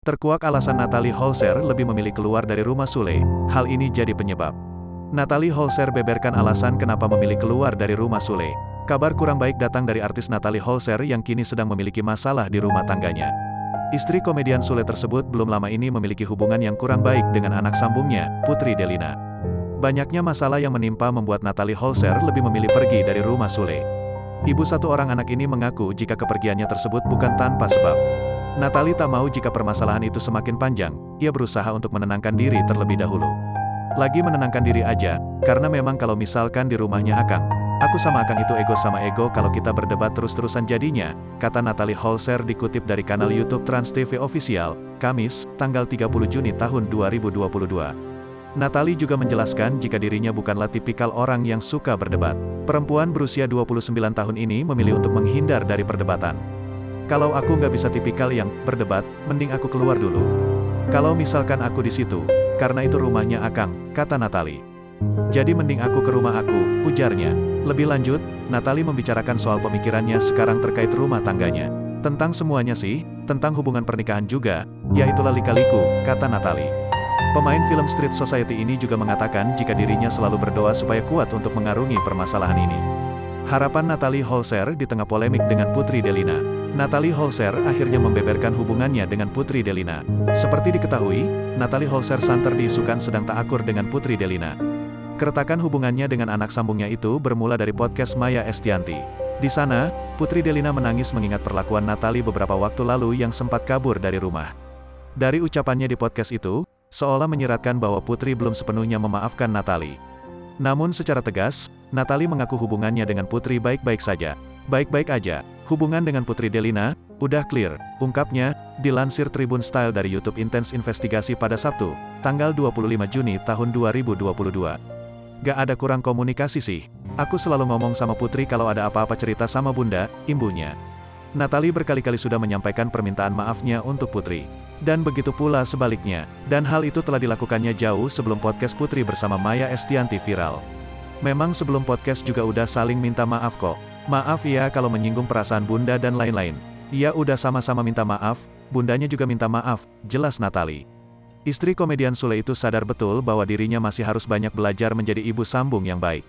Terkuak alasan Natalie Holzer lebih memilih keluar dari rumah Sule, hal ini jadi penyebab. Natalie Holzer beberkan alasan kenapa memilih keluar dari rumah Sule. Kabar kurang baik datang dari artis Natalie Holzer yang kini sedang memiliki masalah di rumah tangganya. Istri komedian Sule tersebut belum lama ini memiliki hubungan yang kurang baik dengan anak sambungnya, Putri Delina. Banyaknya masalah yang menimpa membuat Natalie Holzer lebih memilih pergi dari rumah Sule. Ibu satu orang anak ini mengaku jika kepergiannya tersebut bukan tanpa sebab. Natalie tak mau jika permasalahan itu semakin panjang, ia berusaha untuk menenangkan diri terlebih dahulu. Lagi menenangkan diri aja, karena memang kalau misalkan di rumahnya Akang, aku sama Akang itu ego sama ego kalau kita berdebat terus-terusan jadinya, kata Natalie Holzer dikutip dari kanal YouTube Trans TV Official, Kamis, tanggal 30 Juni tahun 2022. Natalie juga menjelaskan jika dirinya bukanlah tipikal orang yang suka berdebat. Perempuan berusia 29 tahun ini memilih untuk menghindar dari perdebatan. Kalau aku nggak bisa tipikal yang berdebat, mending aku keluar dulu. Kalau misalkan aku di situ, karena itu rumahnya Akang, kata Natalie. Jadi mending aku ke rumah aku, ujarnya. Lebih lanjut, Natalie membicarakan soal pemikirannya sekarang terkait rumah tangganya. Tentang semuanya sih, tentang hubungan pernikahan juga, ya itulah lika-liku, kata Natalie. Pemain film Street Society ini juga mengatakan jika dirinya selalu berdoa supaya kuat untuk mengarungi permasalahan ini. Harapan Natalie Holzer di tengah polemik dengan Putri Delina. Natalie Holzer akhirnya membeberkan hubungannya dengan Putri Delina. Seperti diketahui, Natalie Holzer santer diisukan sedang tak akur dengan Putri Delina. Keretakan hubungannya dengan anak sambungnya itu bermula dari podcast Maya Estianty. Di sana, Putri Delina menangis mengingat perlakuan Natalie beberapa waktu lalu yang sempat kabur dari rumah. Dari ucapannya di podcast itu, seolah menyiratkan bahwa Putri belum sepenuhnya memaafkan Natalie. Namun secara tegas, Natalie mengaku hubungannya dengan Putri baik-baik saja. Baik-baik aja, hubungan dengan Putri Delina, udah clear, ungkapnya, dilansir Tribun Style dari YouTube Intense Investigasi pada Sabtu, tanggal 25 Juni tahun 2022. Gak ada kurang komunikasi sih. Aku selalu ngomong sama Putri kalau ada apa-apa cerita sama bunda, imbunya. Natalie berkali-kali sudah menyampaikan permintaan maafnya untuk Putri. Dan begitu pula sebaliknya, dan hal itu telah dilakukannya jauh sebelum podcast Putri bersama Maya Estianty viral. Memang sebelum podcast juga udah saling minta maaf kok. Maaf ya kalau menyinggung perasaan bunda dan lain-lain. Ya udah sama-sama minta maaf, bundanya juga minta maaf, jelas Natalie. Istri komedian Sule itu sadar betul bahwa dirinya masih harus banyak belajar menjadi ibu sambung yang baik.